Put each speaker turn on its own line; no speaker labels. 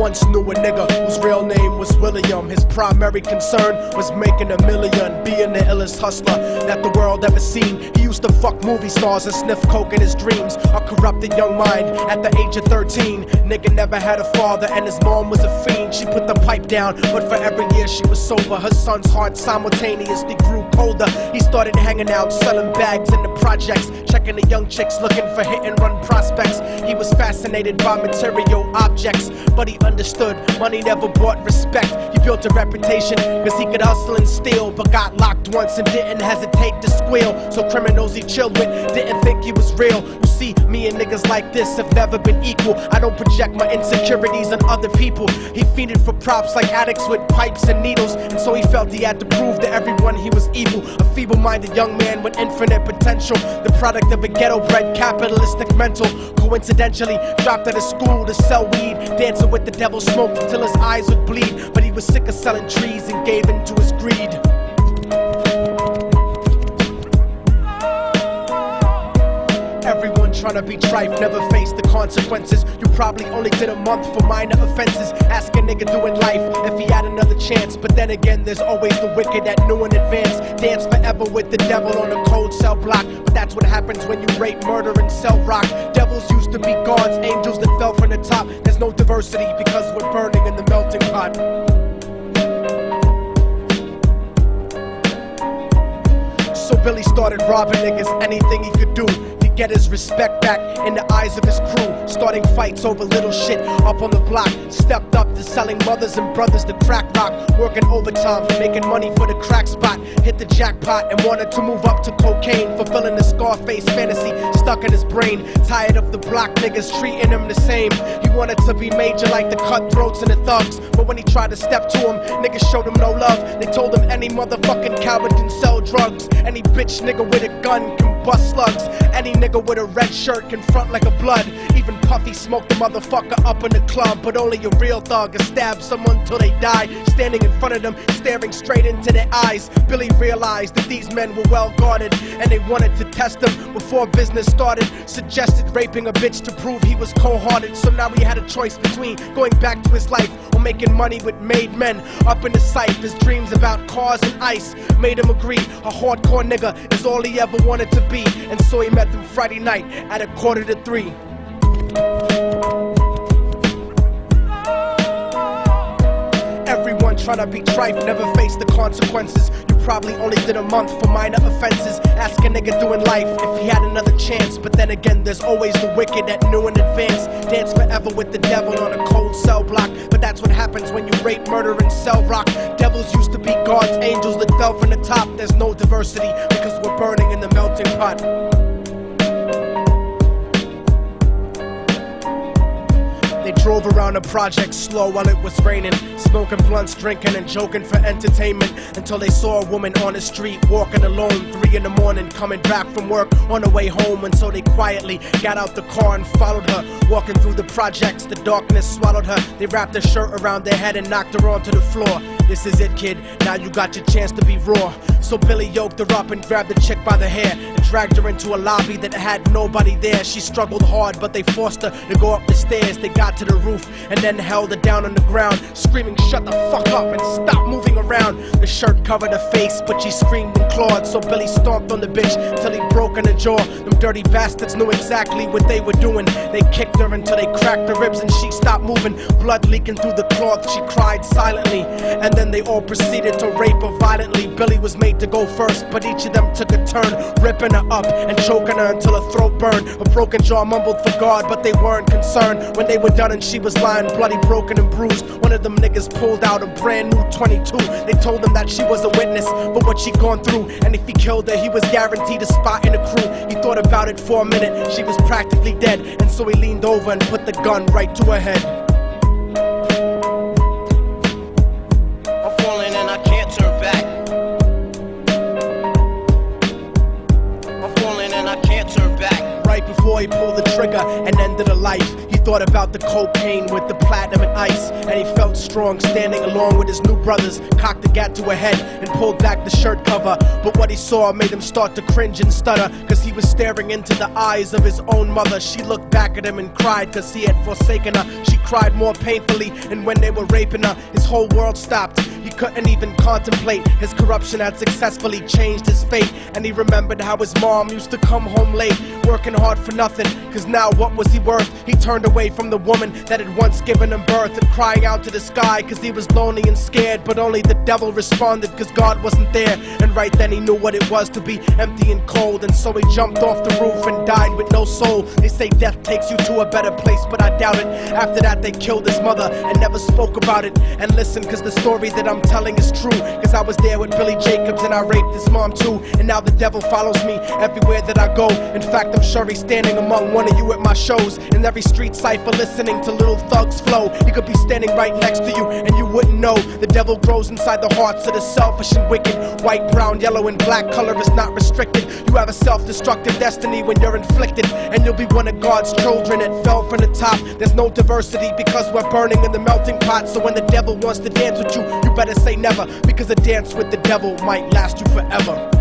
once knew a nigga whose real name was William. His primary concern was making $1 million, being the illest hustler that the world ever seen. He used to fuck movie stars and sniff coke in his dreams. A corrupted young mind at the age of 13. Nigga never had a father and his mom was a fiend. She put the pipe down, but for every year she was sober, her son's heart simultaneously grew colder. He started hanging out, selling bags in the projects, checking the young chicks looking for hit and run prospects. He was fascinated by material objects, but he understood money never bought respect. He built a reputation cause he could hustle and steal, but got locked once and didn't hesitate to squeal. So criminals he chilled with didn't think he was real. You see, me and niggas like this have never been equal. I don't project my insecurities on other people. He fiended for props like addicts with pipes and needles, and so he felt he had to prove to everyone he was evil. A feeble-minded young man with infinite potential, the product of a ghetto-bred capitalistic mental. Coincidentally, dropped out of school to sell weed, dancing with the devil, smoked until his eyes would bleed. But he was sick of selling trees and gave in to his greed. Everyone tryna be trife, never face the consequences. You probably only did a month for minor offenses. Ask a nigga doing life if he had another chance. But then again, there's always the wicked that knew in advance. Dance forever with the devil on a cold cell block. But that's what happens when you rape, murder, and sell rock. Devils used to be gods, angels that fell from the top. There's no diversity because we're burning in the melting pot. So Billy started robbing niggas, anything he could do to get his respect back in the eyes of his crew. Starting fights over little shit up on the block. Stepped up to selling mothers and brothers the crack rock. Working overtime, making money for the crack spot. Hit the jackpot and wanted to move up to cocaine, fulfilling the Scarface fantasy stuck in his brain. Tired of the block niggas treating him the same. He wanted to be major like the cutthroats and the thugs. But when he tried to step to him, niggas showed him no love. They told him any motherfucking coward can sell drugs. Any bitch nigga with a gun can bust slugs. Any nigga with a red shirt can front like a blood. Even Puffy smoked the motherfucker up in the club. But only a real thug can stab someone till they die. Standing in front of them, staring straight into their eyes, Billy realized that these men were well guarded, and they wanted to test him before business started. Suggested raping a bitch to prove he was cold-hearted. So now he had a choice between going back to his life or making money with made men. Up in the sight, his dreams about cars and ice made him agree a hardcore nigga is all he ever wanted to be. And so he met them Friday night at 2:45. Everyone tryna be trife, never face the consequences. You probably only did a month for minor offenses. Ask a nigga doing life if he had another chance. But then again, there's always the wicked that knew in advance. Dance forever with the devil on a cold cell block. But that's what happens when you rape, murder, and sell rock. Devils used to be gods, angels that fell from the top. There's no diversity because we're burning in the melting pot. They drove around the project slow while it was raining, smoking blunts, drinking and joking for entertainment, until they saw a woman on the street walking alone, 3 in the morning, coming back from work on her way home. And so they quietly got out the car and followed her. Walking through the projects, the darkness swallowed her. They wrapped her shirt around their head and knocked her onto the floor. This is it, kid, now you got your chance to be raw. So Billy yoked her up and grabbed the chick by the hair and dragged her into a lobby that had nobody there. She struggled hard, but they forced her to go up the stairs. They got to the roof and then held her down on the ground, screaming, "Shut the fuck up and stop moving around." The shirt covered her face, but she screamed and clawed. So Billy stomped on the bitch till he broke in her jaw. Them dirty bastards knew exactly what they were doing. They kicked her until they cracked her ribs and she stopped moving. Blood leaking through the cloth, she cried silently. And then they all proceeded to rape her violently. Billy was made to go first, but each of them took a turn, ripping her up and choking her until her throat burned. Her broken jaw mumbled for God, but they weren't concerned. When they were done and she was lying bloody, broken and bruised, one of them niggas pulled out a brand new 22. They told him that she was a witness for what she'd gone through, and if he killed her, he was guaranteed a spot in the crew. He thought about it for a minute, she was practically dead, and so he leaned over and put the gun right to her head.
I'm falling and I can't turn back. I'm falling and I can't turn back.
Right before he pulled the trigger and ended her life, he thought about the cocaine with the platinum and ice, and he felt strong standing along with his new brothers. Cocked the gat to her head and pulled back the shirt cover, but what he saw made him start to cringe and stutter, cause he was staring into the eyes of his own mother. She looked back at him and cried cause he had forsaken her. She cried more painfully, and when they were raping her, his whole world stopped. He couldn't even contemplate. His corruption had successfully changed his fate, and he remembered how his mom used to come home late, working hard for nothing, cause now what was he worth? He turned away from the woman that had once given him birth, and crying out to the sky cause he was lonely and scared, but only the devil responded cause God wasn't there. And right then he knew what it was to be empty and cold, and so he jumped off the roof and died with no soul. They say death takes you to a better place, but I doubt it. After that they killed his mother and never spoke about it. And listen, cause the story that I'm telling is true, cause I was there with Billy Jacobs and I raped his mom too. And now the devil follows me everywhere that I go. In fact, I'm sure he's standing among one of you at my shows, in every street cipher listening to little thugs flow. He could be standing right next to you and you wouldn't know. The devil grows inside the hearts of the selfish and wicked. White, brown, yellow and black color is not restricted. You have a self-destructive destiny when you're inflicted, and you'll be one of God's children that fell from the top. There's no diversity because we're burning in the melting pot. So when the devil wants to dance with you, you better say never, because a dance with the devil might last you forever.